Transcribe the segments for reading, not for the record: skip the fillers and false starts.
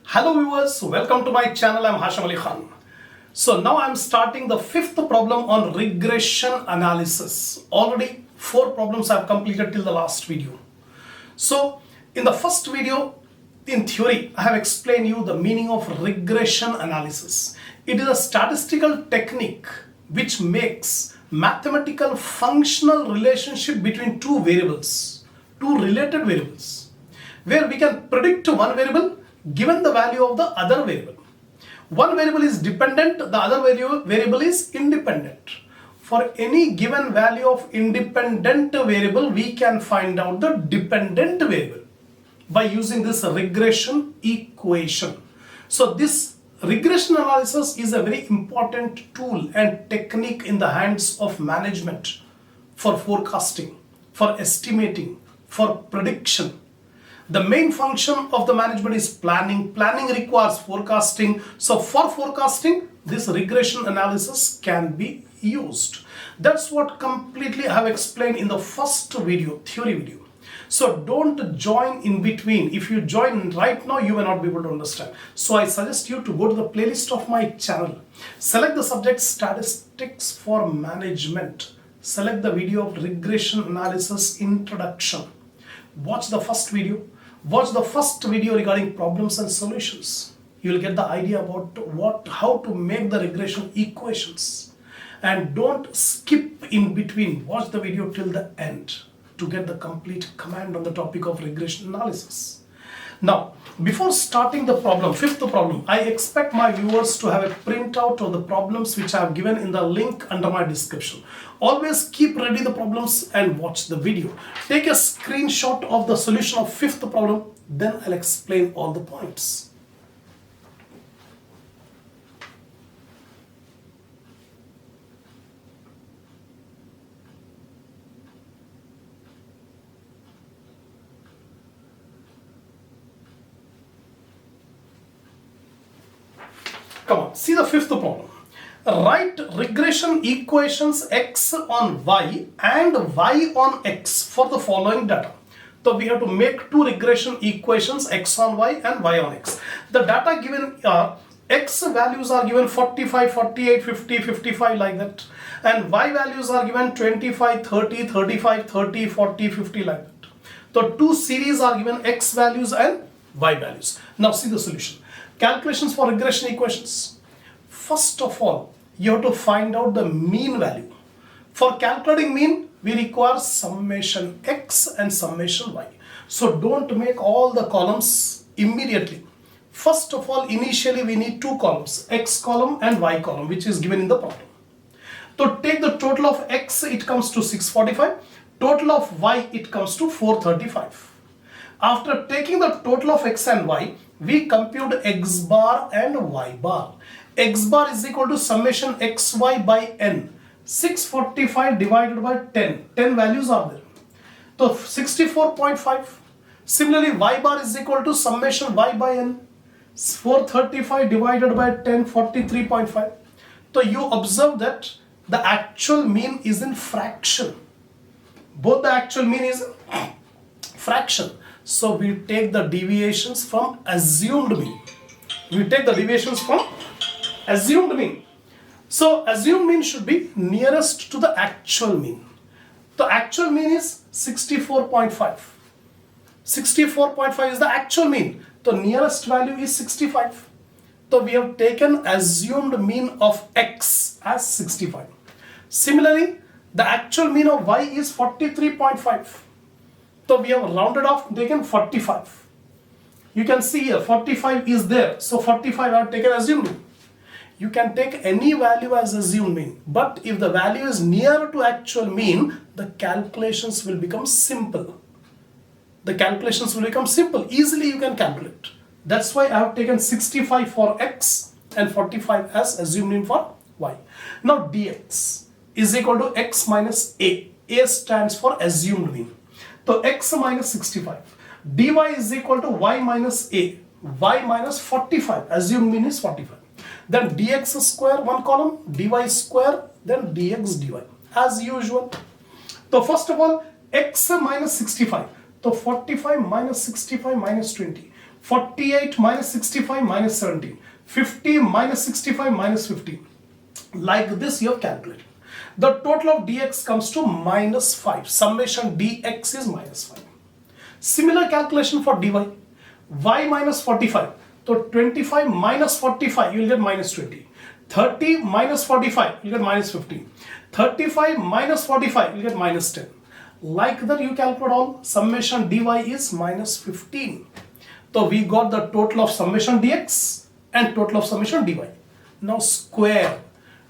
Hello viewers, welcome to my channel. I'm Hasham. So now I'm starting the fifth problem on regression analysis. Already 4 problems I've completed till the last video. So in the first video, in theory, I have explained you the meaning of regression analysis. It is a statistical technique which makes mathematical functional relationship between two variables, two related variables, where we can predict one variable given the value of the other variable. One variable is dependent, the other variable is independent. For any given value of independent variable, we can find out the dependent variable by using this regression equation. So this regression analysis is a very important tool and technique in the hands of management for forecasting, for estimating, for prediction. The main function of the management is planning. Planning requires forecasting. So for forecasting, this regression analysis can be used. That's what completely I have explained in the first video, theory video. So don't join in between. If you join right now, you may not be able to understand. So I suggest you to go to the playlist of my channel. Select the subject Statistics for Management. Select the video of Regression Analysis Introduction. Watch the first video. Watch the first video regarding problems and solutions. You will get the idea about how to make the regression equations. And don't skip in between. Watch the video till the end to get the complete command on the topic of regression analysis. Now, before starting the problem, fifth problem, I expect my viewers to have a printout of the problems which I have given in the link under my description. Always keep ready the problems and watch the video. Take a screenshot of the solution of fifth problem, then I'll explain all the points. Come on, see the fifth problem. Write regression equations x on y and y on x for the following data. So we have to make two regression equations, x on y and y on x. The data given are x values are given 45, 48, 50, 55 like that, and y values are given 25, 30, 35, 30, 40, 50 like that. So two series are given, x values and y values. Now see the solution. Calculations for regression equations. First of all, you have to find out the mean value. For calculating mean, we require summation x and summation y. So don't make all the columns immediately. First of all, initially we need two columns, x column and y column, which is given in the problem. So take the total of x, it comes to 645. Total of y, it comes to 435. After taking the total of x and y, we compute x bar and y bar. X bar is equal to summation xy by n. 645 divided by 10. 10 values are there. So 64.5. Similarly, y bar is equal to summation y by n. 435 divided by 10, 43.5. So you observe that the actual mean is in fraction. Both the actual mean is fraction. So we take the deviations from assumed mean. We take the deviations from assumed mean. So assumed mean should be nearest to the actual mean. The actual mean is 64.5. 64.5 is the actual mean. The nearest value is 65. So we have taken assumed mean of x as 65. Similarly, the actual mean of y is 43.5. So we have rounded off, taken 45. You can see here 45 is there. So 45 I have taken assumed mean. You can take any value as assumed mean. But if the value is near to actual mean, the calculations will become simple. The calculations will become simple. Easily you can calculate. That's why I have taken 65 for x and 45 as assumed mean for y. Now dx is equal to x minus a. A stands for assumed mean. So x minus 65. dy is equal to y minus a. Y minus 45. Assumed mean is 45. Then dx square, one column, dy square, then dx dy. As usual. So first of all, x minus 65. So 45 minus 65 minus 20. 48 minus 65 minus 17. 50 minus 65 minus 15. Like this you have calculated. The total of dx comes to minus 5. Summation dx is minus 5. Similar calculation for dy. Y minus 45. So 25 minus 45 you will get minus 20. 30 minus 45 you will get minus 15. 35 minus 45 you will get minus 10. Like that you calculate all. Summation dy is minus 15. So we got the total of summation dx and total of summation dy. Now square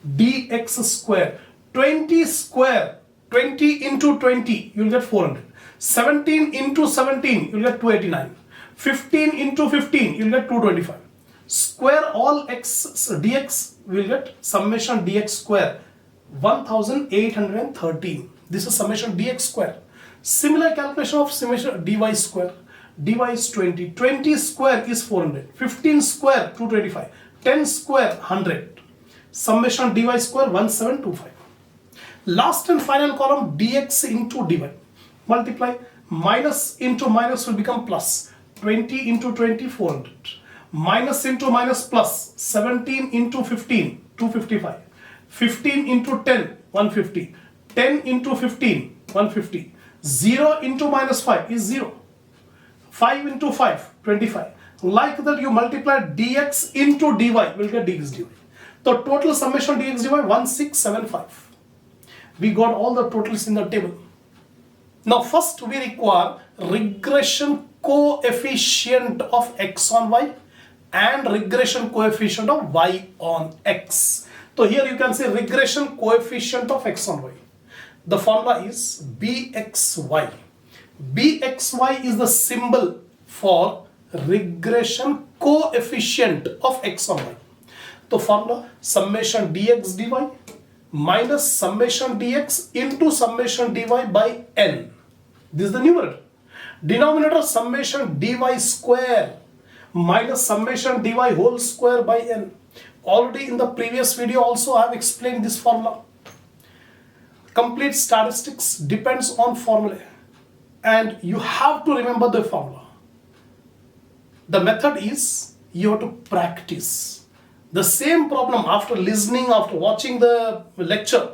dx square. 20 square, 20 into 20, you will get 400. 17 into 17, you will get 289. 15 into 15, you will get 225. Square all x dx, we will get summation dx square, 1813. This is summation dx square. Similar calculation of summation dy square. dy is 20. 20 square is 400. 15 square, 225. 10 square, 100. Summation dy square, 1725. Last and final column dx into dy. Multiply. Minus into minus will become plus. 20 into 20, 400. Minus into minus plus. 17 into 15, 255. 15 into 10, 150. 10 into 15, 150. 0 into minus 5 is 0. 5 into 5, 25. Like that you multiply dx into dy, will get dx dy. The total summation dx dy 1675. We got all the totals in the table. Now first we require regression coefficient of x on y and regression coefficient of y on x. So here you can say regression coefficient of x on y. The formula is bxy. bxy is the symbol for regression coefficient of x on y. The formula summation dx dy minus summation dx into summation dy by n. This is the numerator. Denominator summation dy square minus summation dy whole square by n. Already in the previous video also I have explained this formula. Complete statistics depends on formula and you have to remember the formula. The method is you have to practice. The same problem after listening, after watching the lecture,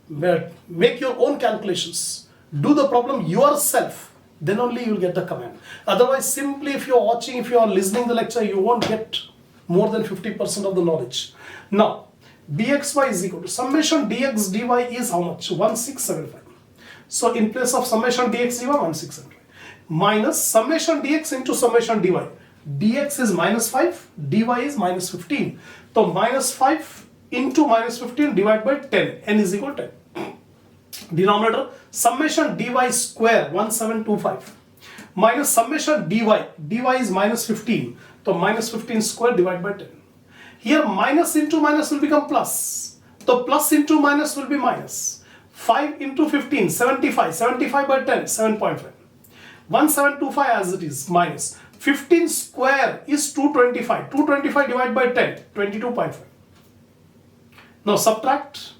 make your own calculations. Do the problem yourself, then only you will get the command. Otherwise, simply if you are watching, if you are listening the lecture, you won't get more than 50% of the knowledge. Now, bxy is equal to summation dx dy is how much? 1675. So in place of summation dx dy, 1675. Minus summation dx into summation dy. Dx is minus 5, dy is minus 15. So minus 5 into minus 15 divided by 10, n is equal to 10. Denominator summation dy square 1725 minus summation dy is minus 15. So minus 15 square divided by 10. Here minus into minus will become plus. So plus into minus will be minus. 5 into 15, 75. 75 by 10, 7.5. 1725 as it is, minus. 15 square is 225. 225 divided by 10, 22.5. Now subtract.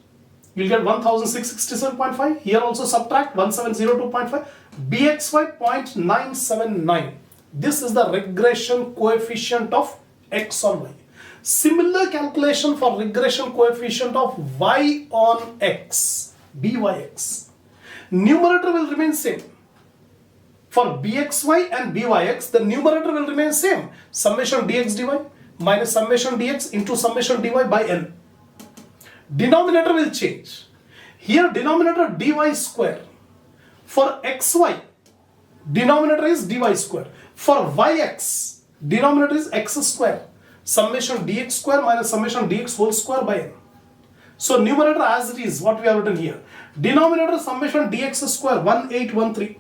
You'll get 1667.5. Here also subtract 1702.5. bxy 0.979. This is the regression coefficient of x on y. Similar calculation for regression coefficient of y on x, byx. Numerator will remain same. For bxy and byx, the numerator will remain same. Summation dx dy minus summation dx into summation dy by n. Denominator will change. Here denominator dy square. For xy, denominator is dy square. For yx, denominator is x square. Summation dx square minus summation dx whole square by n. So numerator as it is, what we have written here. Denominator summation dx square 1813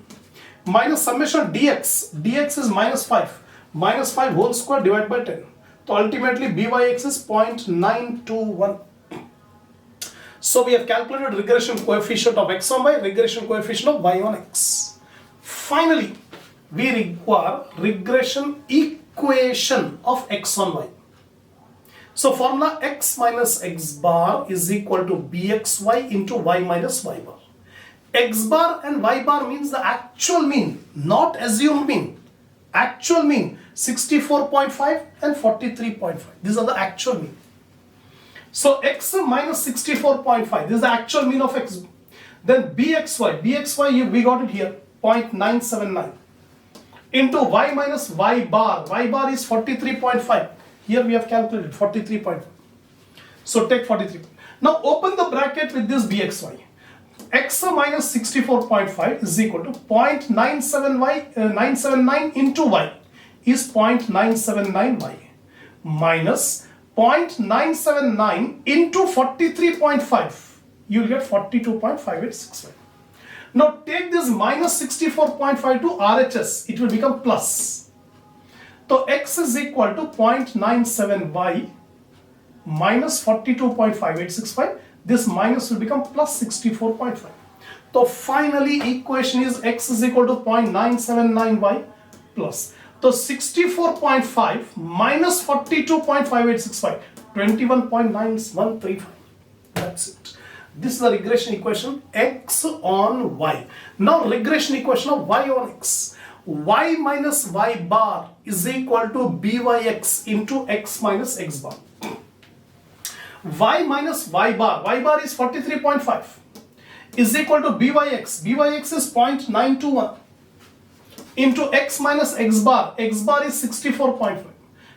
minus summation dx. Dx is minus 5. Minus 5 whole square divided by 10. So ultimately byx is 0.921. So we have calculated regression coefficient of x on y, regression coefficient of y on x. Finally, we require regression equation of x on y. So formula x minus x bar is equal to bxy into y minus y bar. X bar and y bar means the actual mean, not assumed mean. Actual mean. 64.5 and 43.5. These are the actual mean. So x minus 64.5, this is the actual mean of x. Then bxy we got it here, 0.979 into y minus y bar is 43.5. Here we have calculated 43.5. So take 43. Now open the bracket with this bxy. X minus 64.5 is equal to 0.979 into y is 0.979y minus 0.979 into 43.5. You will get 42.5865. Now take this minus 64.5 to RHS. It will become plus. So x is equal to 0.97y minus 42.5865. This minus will become plus 64.5. So finally equation is x is equal to 0.979y plus. So 64.5 minus 42.5865, 21.9135. That's it. This is the regression equation x on y. Now regression equation of y on x. Y minus y bar is equal to byx into x minus x bar. Y minus y bar is 43.5 is equal to byx is 0.921 into x minus x bar is 64.5.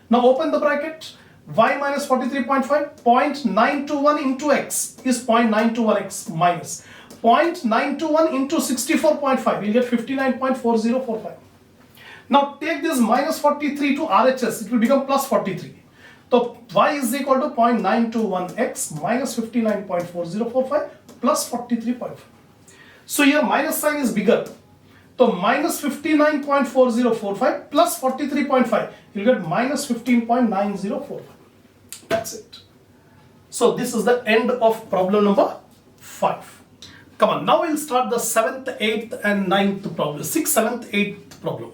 Now open the bracket, y minus 43.5, 0.921 into x is 0.921x minus 0.921 into 64.5, you'll get 59.4045. Now take this minus 43 to RHS, it will become plus 43. So y is equal to 0.921x minus 59.4045 plus 43.5. So here minus sign is bigger. So minus 59.4045 plus 43.5, you'll get minus 15.9045. That's it. So this is the end of problem number 5. Come on, now we'll start the 7th, 8th and 9th problem. 6th, 7th, 8th problem.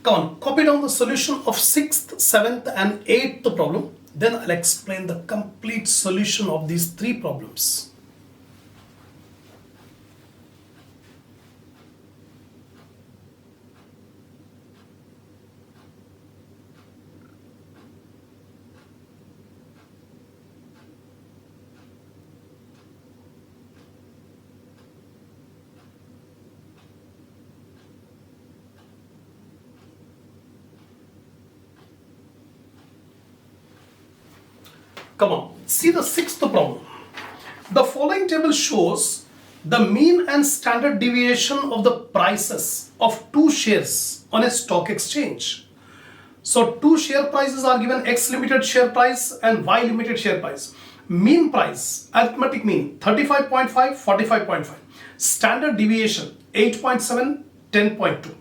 Come on, copy down the solution of 6th, 7th and 8th problem. Then I'll explain the complete solution of these 3 problems. Come on, see the 6th problem. The following table shows the mean and standard deviation of the prices of 2 shares on a stock exchange. So 2 share prices are given, X limited share price and Y limited share price. Mean price, arithmetic mean 35.5, 45.5. Standard deviation 8.7, 10.2.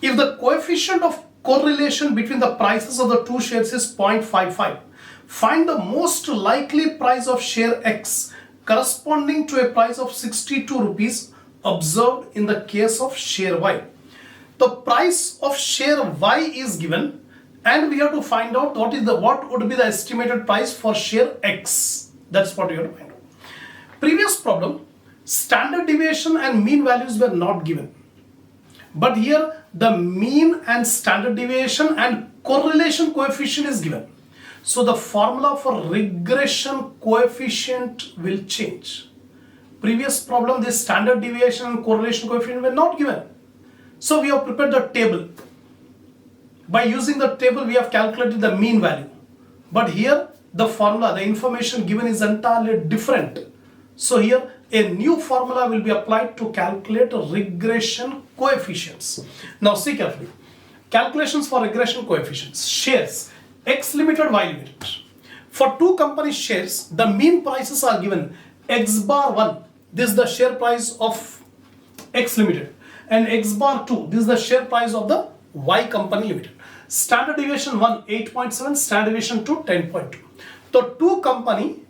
If the coefficient of correlation between the prices of the 2 shares is 0.55, find the most likely price of share X corresponding to a price of 62 rupees observed in the case of share Y. The price of share Y is given and we have to find out what would be the estimated price for share X. That's what we have to find out. Previous problem, standard deviation and mean values were not given. But here the mean and standard deviation and correlation coefficient is given. So the formula for regression coefficient will change. Previous problem, this standard deviation and correlation coefficient were not given. So we have prepared the table. By using the table, we have calculated the mean value. But here, the formula, the information given is entirely different. So here, a new formula will be applied to calculate regression coefficients. Now see carefully. Calculations for regression coefficients. Shares. X limited, Y limited. For 2 company shares, the mean prices are given. X bar 1, this is the share price of X limited. And X bar 2, this is the share price of the Y company limited. Standard deviation 1, 8.7, standard deviation 2, 10.2. So 2 company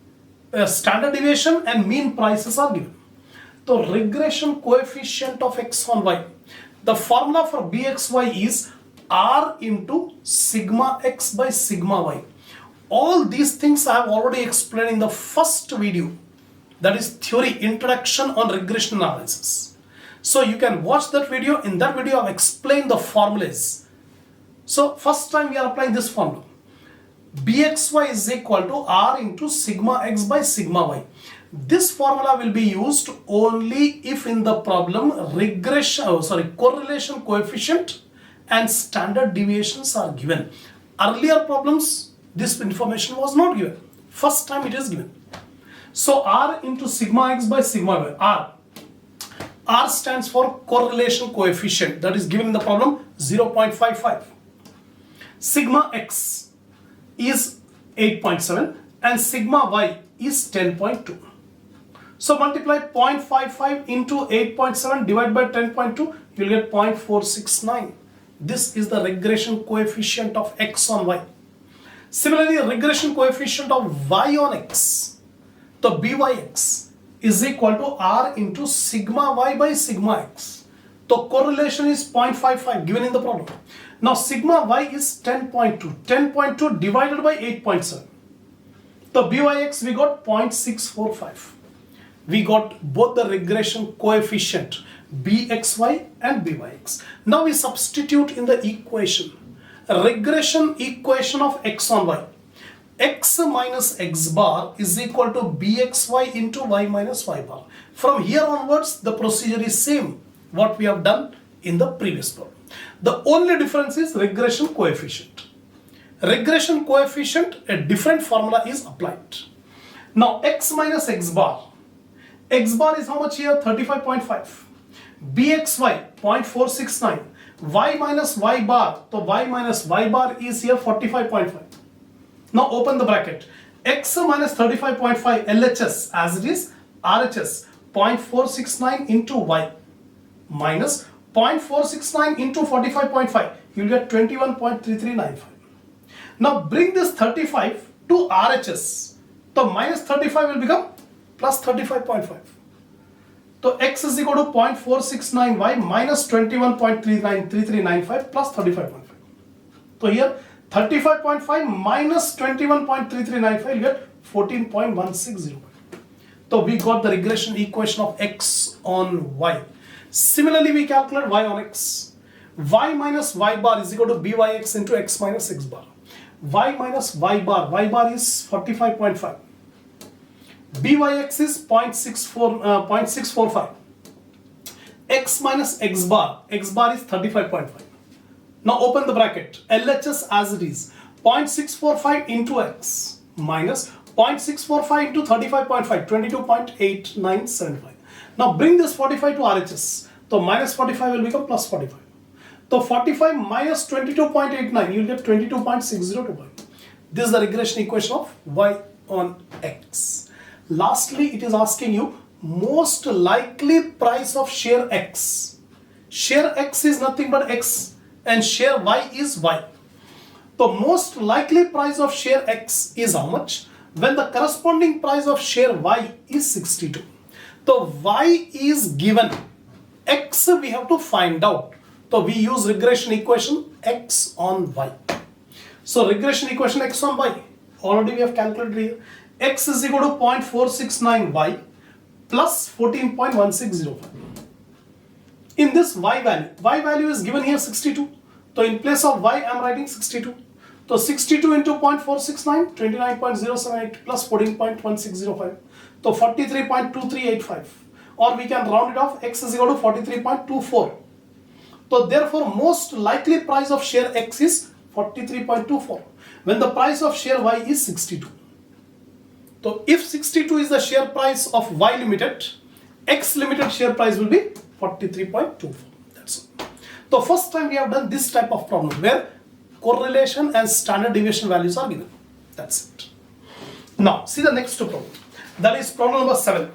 standard deviation and mean prices are given. So regression coefficient of X on Y. The formula for BXY is R into sigma X by sigma Y. All these things I have already explained in the first video, that is theory introduction on regression analysis. So you can watch that video. In that video I have explained the formulas So first time we are applying this formula. Bxy is equal to R into sigma x by sigma y. This formula will be used only if in the problem correlation coefficient and standard deviations are given. Earlier problems, this information was not given. First time it is given. So R into sigma x by sigma y. R stands for correlation coefficient, that is given in the problem 0.55. Sigma x is 8.7 and sigma y is 10.2. So multiply 0.55 into 8.7 divided by 10.2, you will get 0.469. This is the regression coefficient of x on y. Similarly, regression coefficient of y on x, the byx, is equal to R into sigma y by sigma x. The correlation is 0.55 given in the problem. Now sigma y is 10.2. 10.2 divided by 8.7. The byx we got 0.645. We got both the regression coefficient bxy and byx. Now we substitute in the equation. Regression equation of x on y. X minus x bar is equal to bxy into y minus y bar. From here onwards, the procedure is same what we have done in the previous problem. The only difference is regression coefficient. Regression coefficient, a different formula is applied. Now x minus x bar. X bar is how much here? 35.5. Bxy 0.469. Y minus y bar. So y minus y bar is here 45.5. Now open the bracket. X minus 35.5 LHS as it is RHS 0.469 into y minus 0.469 into 45.5. You will get 21.3395. Now bring this 35 to RHS. So minus 35 will become plus 35.5. So x is equal to 0.469y minus 21.3395 plus 35.5. So here 35.5 minus 21.3395 you get 14.160. So we got the regression equation of x on y. Similarly, we calculate y on x. Y minus y bar is equal to byx into x minus x bar. Y minus y bar is 45.5. Byx is 0.645. X minus x bar is 35.5. Now open the bracket. LHS as it is 0.645 into x minus 0.645 into 35.5, 22.8975. Now bring this 45 to RHS. So minus 45 will become plus 45. So 45 minus 22.89, you will get 22.6025. This is the regression equation of y on x. Lastly, it is asking you most likely price of share x. Share x is nothing but x and share y is y. The most likely price of share x is how much? When the corresponding price of share y is 62. So y is given, x we have to find out. So we use regression equation x on y. So regression equation x on y, already we have calculated here. X is equal to 0.469y plus 14.1605. In this y value is given here 62. So in place of y I am writing 62. So 62 into 0.469, 29.078 plus 14.1605. So 43.2385. Or we can round it off, x is equal to 43.24. So therefore most likely price of share x is 43.24 when the price of share y is 62. So if 62 is the share price of y limited, x limited share price will be 43.24. That's it. So first time we have done this type of problem where correlation and standard deviation values are given. That's it. Now see the next problem. That is problem number 7.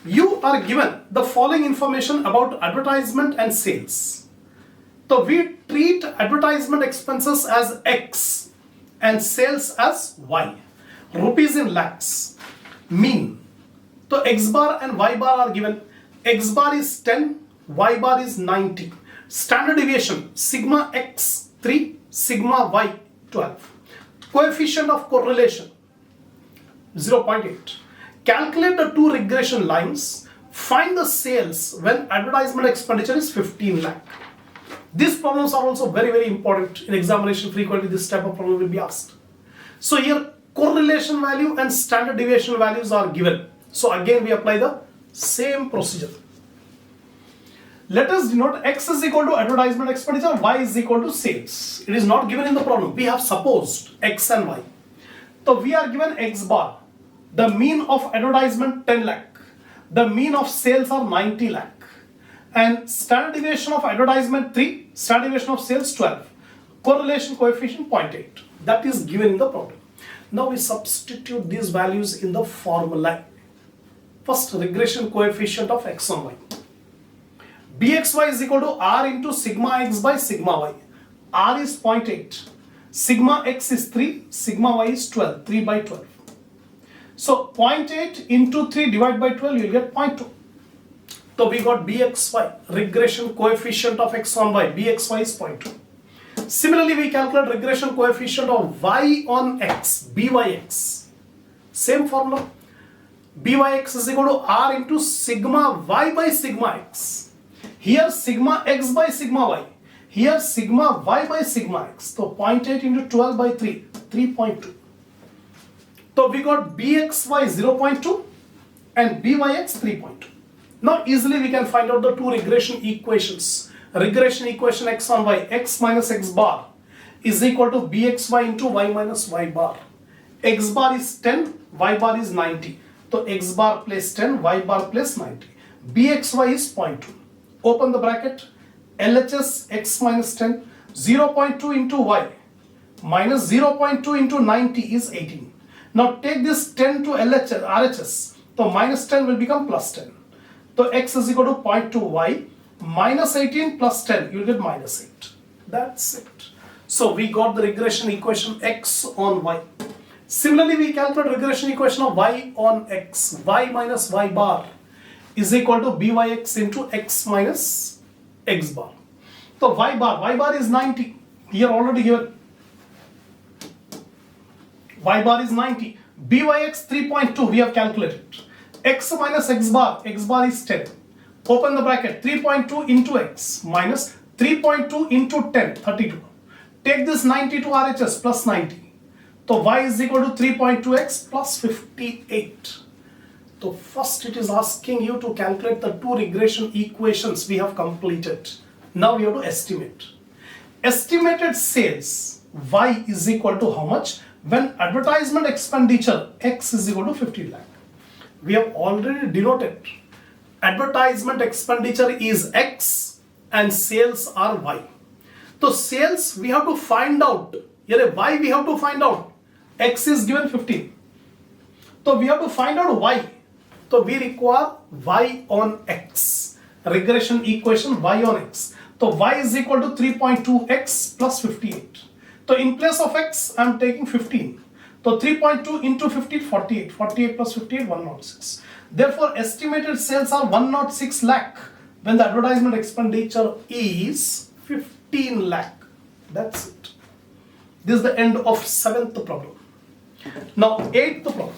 You are given the following information about advertisement and sales. So we treat advertisement expenses as X and sales as Y. Rupees in lakhs. Mean. So X bar and Y bar are given. X bar is 10, Y bar is 90. Standard deviation sigma X 3, sigma Y 12. Coefficient of correlation 0.8. Calculate the two regression lines. Find the sales when advertisement expenditure is 15 lakh. These problems are also very, very important in examination. Frequently this type of problem will be asked. So here correlation value and standard deviation values are given. So again we apply the same procedure. Let us denote X is equal to advertisement expenditure, Y is equal to sales. It is not given in the problem. We have supposed X and Y. So we are given X bar. The mean of advertisement 10 lakh. The mean of sales are 90 lakh. And standard deviation of advertisement 3, standard deviation of sales 12. Correlation coefficient 0.8. That is given in the problem. Now we substitute these values in the formula. First, regression coefficient of X on Y. Bxy is equal to R into sigma X by sigma Y. R is 0.8. Sigma X is 3. Sigma Y is 12. 3 by 12. So 0.8 into 3 divided by 12, you will get 0.2. So we got Bxy, regression coefficient of X on Y. Bxy is 0.2. Similarly, we calculate regression coefficient of Y on X, Byx. Same formula. Byx is equal to R into sigma Y by sigma X. Here sigma X by sigma Y. Here sigma Y by sigma X. So 0.8 into 12 by 3, 3.2. So we got Bxy 0.2 and Byx 3.2. Now easily we can find out the two regression equations. Regression equation X on Y, X minus X bar is equal to Bxy into Y minus Y bar. X bar is 10, Y bar is 90. So X bar plus 10, Y bar plus 90. Bxy is 0.2. Open the bracket. LHS X minus 10, 0.2 into Y minus 0.2 into 90 is 18. Now take this 10 to RHS. So minus 10 will become plus 10. So X is equal to 0.2 Y minus 18 plus 10. You will get minus 8. That's it. So we got the regression equation X on Y. Similarly, we calculate regression equation of Y on X. Y minus Y bar is equal to Byx into X minus X bar. So Y bar is 90. Here already given. Y bar is 90. Byx 3.2 we have calculated. X minus X bar is 10. Open the bracket. 3.2 into X minus 3.2 into 10, 32. Take this 90 to RHS plus 90. So Y is equal to 3.2X plus 58. So first it is asking you to calculate the two regression equations we have completed. Now we have to estimate. Estimated sales Y is equal to how much? When advertisement expenditure X is equal to 50 lakh. We have already denoted advertisement expenditure is X and sales are Y. So sales we have to find out. Here Y we have to find out. X is given 15. So we have to find out Y. So we require Y on X. Regression equation Y on X. So Y is equal to 3.2X plus 58. So in place of X I am taking 15. So 3.2 into 15, 48. 48 plus 58, 106. Therefore estimated sales are 106 lakh when the advertisement expenditure is 15 lakh. That's it. This is the end of 7th problem. Now 8th problem.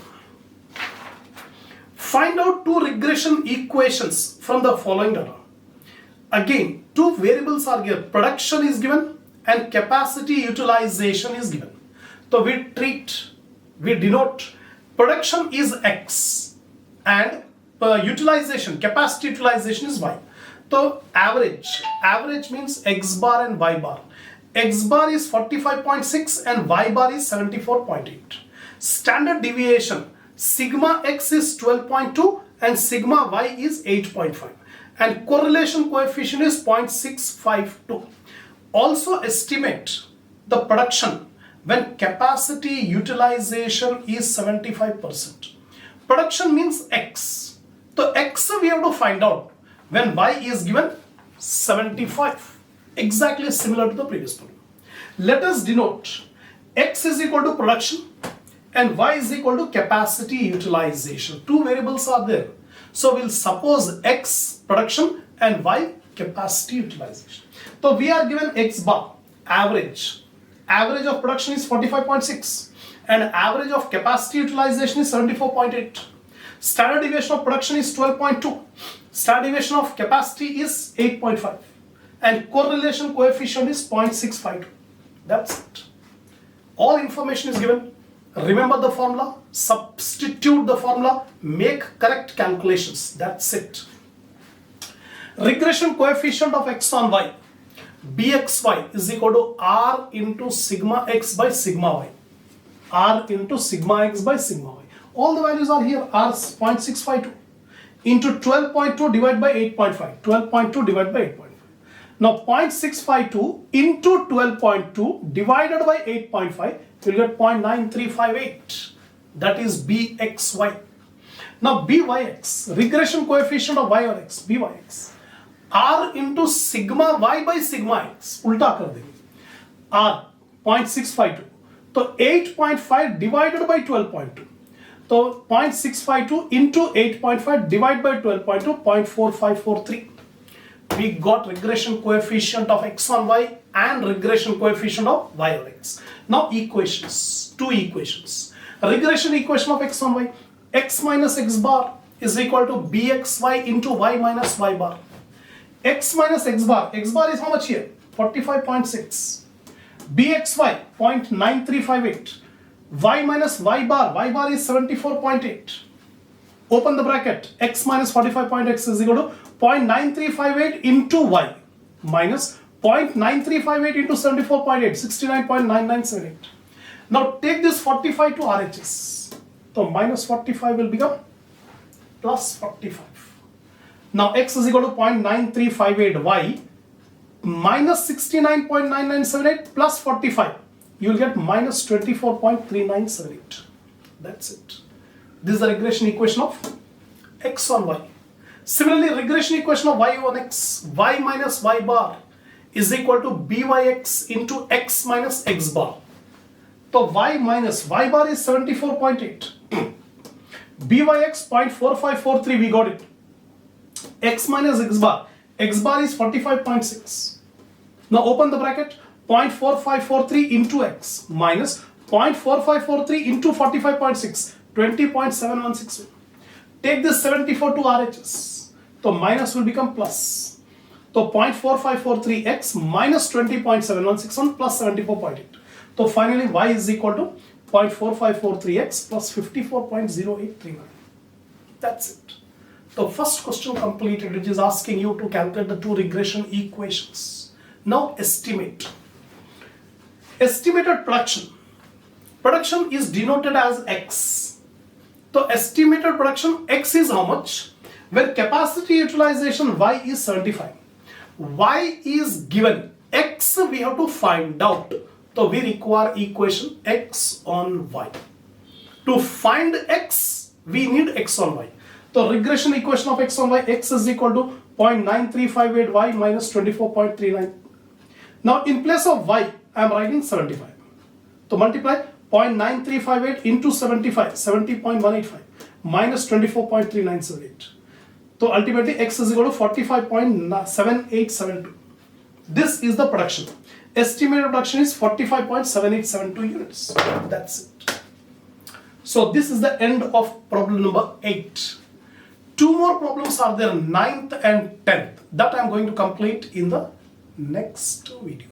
Find out two regression equations from the following data. Again, two variables are given. Production is given and capacity utilization is given. So we denote production is X and capacity utilization is Y. So average means X bar and Y bar. X bar is 45.6 and Y bar is 74.8. Standard deviation, sigma X is 12.2 and sigma Y is 8.5. And correlation coefficient is 0.652. Also estimate the production when capacity utilization is 75%. Production means X. So X we have to find out when Y is given 75. Exactly similar to the previous problem. Let us denote X is equal to production and Y is equal to capacity utilization. Two variables are there. So we'll suppose X production and Y capacity utilization. So we are given X bar, average. Average of production is 45.6 and average of capacity utilization is 74.8. Standard deviation of production is 12.2. Standard deviation of capacity is 8.5. and correlation coefficient is 0.652. That's it. All information is given. Remember the formula, substitute the formula, make correct calculations. That's it. Regression coefficient of x on y, bxy is equal to r into sigma x by sigma y. R into sigma x by sigma y. All the values are here. R is 0.652 into 12.2 divided by 8.5. 12.2 divided by 8.5. Now 0.652 into 12.2 divided by 8.5, you will get 0.9358. That is bxy. Now byx, regression coefficient of y or x, byx. R into sigma y by sigma x. Ulta kar देंगे. R 0.652. तो 8.5 divided by 12.2. So 0.652 into 8.5 divided by 12.2, 0.4543. We got regression coefficient of x on y and regression coefficient of y on x. Now equations, two equations. Regression equation of x on y, x minus x bar is equal to bxy into y minus y bar. X minus x bar is how much here? 45.6. bxy 0.9358. Y minus y bar is 74.8. Open the bracket, x minus 45.x is equal to 0.9358 into y minus 0.9358 into 74.8, 69.9978. Now take this 45 to RHS. So minus 45 will become plus 45. Now x is equal to 0.9358 y minus 69.9978 plus 45. You will get minus 24.3978. That's it. This is the regression equation of x on y. Similarly, regression equation of y on x, y minus y bar is equal to byx into x minus x bar. So y minus y bar is 74.8. byx 0.4543, we got it. X minus x bar is 45.6. Now open the bracket, 0.4543 into x minus 0.4543 into 45.6, 20.7161. Take this 74 to RHS. So minus will become plus. So 0.4543x minus 20.7161 plus 74.8. So finally y is equal to 0.4543x plus 54.0839. That's it. The first question completed, which is asking you to calculate the two regression equations. Now estimate. Estimated production. Production is denoted as X. So estimated production X is how much? Where capacity utilization Y is 75. Y is given. X we have to find out. So we require equation X on Y. To find X, we need X on Y. So regression equation of X on Y, X is equal to 0.9358 Y minus 24.39. Now in place of Y, I am writing 75. So multiply 0.9358 into 75, 70.185 minus 24.3978. So ultimately X is equal to 45.7872. This is the production. Estimated production is 45.7872 units. That's it. So this is the end of problem number 8. Two more problems are there, 9th and 10th. That I am going to complete in the next video.